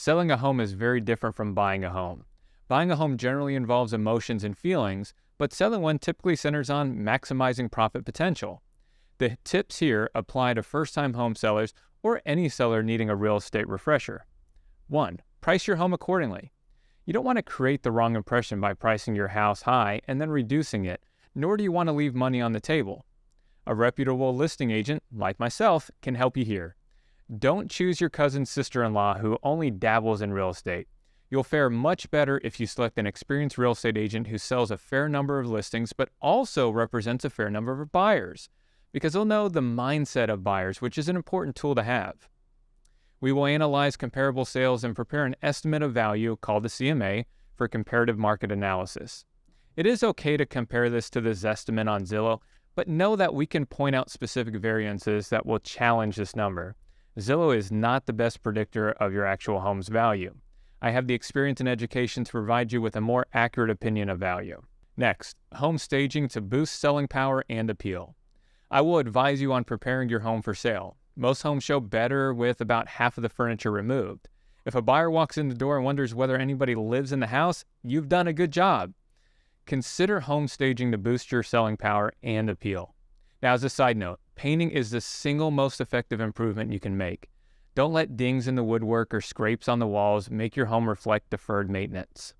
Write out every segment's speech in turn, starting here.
Selling a home is very different from buying a home. Buying a home generally involves emotions and feelings, but selling one typically centers on maximizing profit potential. The tips here apply to first-time home sellers or any seller needing a real estate refresher. 1. Price your home accordingly. You don't want to create the wrong impression by pricing your house high and then reducing it, nor do you want to leave money on the table. A reputable listing agent, like myself, can help you here. Don't choose your cousin's sister-in-law who only dabbles in real estate. You'll fare much better if you select an experienced real estate agent who sells a fair number of listings but also represents a fair number of buyers, because they'll know the mindset of buyers, which is an important tool to have. We will analyze comparable sales and prepare an estimate of value called the CMA for comparative market analysis. It is okay to compare this to the Zestimate on Zillow, but know that we can point out specific variances that will challenge this number. Zillow is not the best predictor of your actual home's value. I have the experience and education to provide you with a more accurate opinion of value. Next, home staging to boost selling power and appeal. I will advise you on preparing your home for sale. Most homes show better with about half of the furniture removed. If a buyer walks in the door and wonders whether anybody lives in the house, you've done a good job. Consider home staging to boost your selling power and appeal. Now, as a side note, painting is the single most effective improvement you can make. Don't let dings in the woodwork or scrapes on the walls make your home reflect deferred maintenance.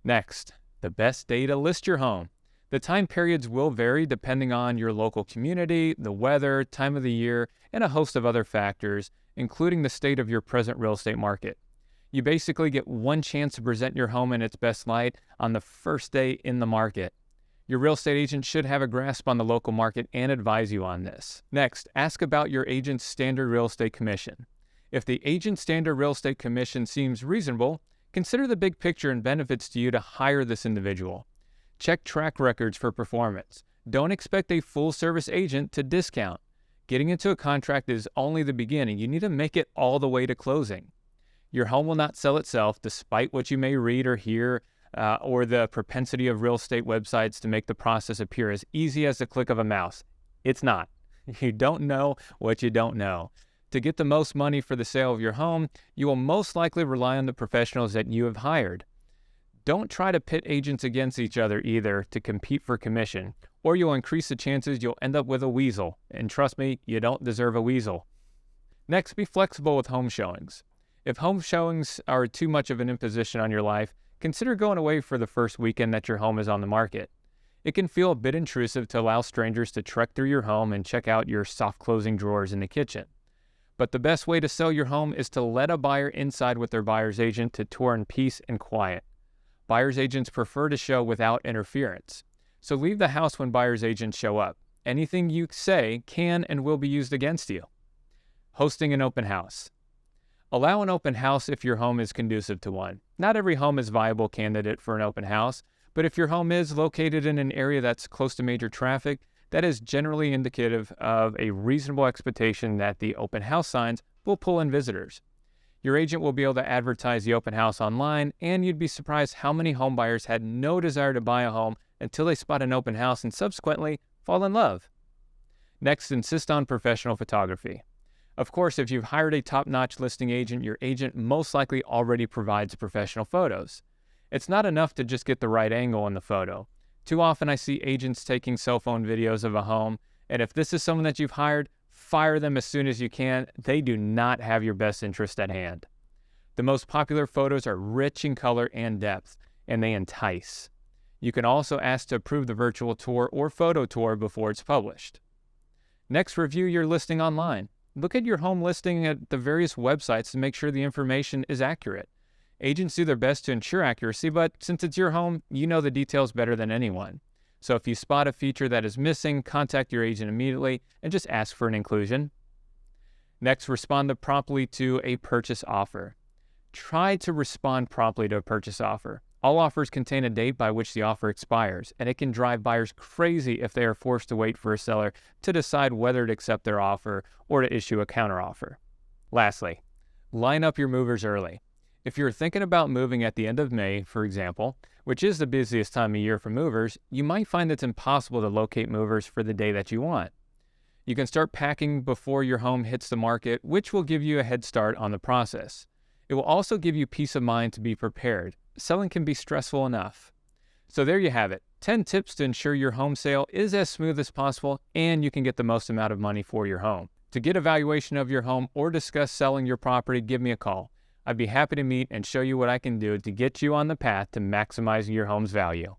Next, the best day to list your home. The time periods will vary depending on your local community, the weather, time of the year, and a host of other factors, including the state of your present real estate market. You basically get one chance to present your home in its best light on the first day in the market. Your real estate agent should have a grasp on the local market and advise you on this. Next, ask about your agent's standard real estate commission. If the agent's standard real estate commission seems reasonable, consider the big picture and benefits to you to hire this individual. Check track records for performance. Don't expect a full-service agent to discount. Getting into a contract is only the beginning. You need to make it all the way to closing. Your home will not sell itself, despite what you may read or hear, or the propensity of real estate websites to make the process appear as easy as the click of a mouse. It's not. You don't know what you don't know. To get the most money for the sale of your home, you will most likely rely on the professionals that you have hired. Don't try to pit agents against each other either to compete for commission, or you'll increase the chances you'll end up with a weasel. And trust me, you don't deserve a weasel. Next, be flexible with home showings. If home showings are too much of an imposition on your life, consider going away for the first weekend that your home is on the market. It can feel a bit intrusive to allow strangers to trek through your home and check out your soft closing drawers in the kitchen. But the best way to sell your home is to let a buyer inside with their buyer's agent to tour in peace and quiet. Buyer's agents prefer to show without interference. So leave the house when buyer's agents show up. Anything you say can and will be used against you. Hosting an open house. Allow an open house if your home is conducive to one. Not every home is a viable candidate for an open house, but if your home is located in an area that's close to major traffic, that is generally indicative of a reasonable expectation that the open house signs will pull in visitors. Your agent will be able to advertise the open house online, and you'd be surprised how many home buyers had no desire to buy a home until they spot an open house and subsequently fall in love. Next, insist on professional photography. Of course, if you've hired a top-notch listing agent, your agent most likely already provides professional photos. It's not enough to just get the right angle in the photo. Too often I see agents taking cell phone videos of a home, and if this is someone that you've hired, fire them as soon as you can. They do not have your best interest at hand. The most popular photos are rich in color and depth, and they entice. You can also ask to approve the virtual tour or photo tour before it's published. Next, review your listing online. Look at your home listing at the various websites to make sure the information is accurate. Agents do their best to ensure accuracy, but since it's your home, you know the details better than anyone. So if you spot a feature that is missing, contact your agent immediately and just ask for an inclusion. Next, respond promptly to a purchase offer. Try to respond promptly to a purchase offer. All offers contain a date by which the offer expires, and it can drive buyers crazy if they are forced to wait for a seller to decide whether to accept their offer or to issue a counteroffer. Lastly, line up your movers early. If you're thinking about moving at the end of May, for example, which is the busiest time of year for movers, you might find it's impossible to locate movers for the day that you want. You can start packing before your home hits the market, which will give you a head start on the process. It will also give you peace of mind to be prepared. Selling can be stressful enough. So there you have it, 10 tips to ensure your home sale is as smooth as possible and you can get the most amount of money for your home. To get a valuation of your home or discuss selling your property, give me a call. I'd be happy to meet and show you what I can do to get you on the path to maximizing your home's value.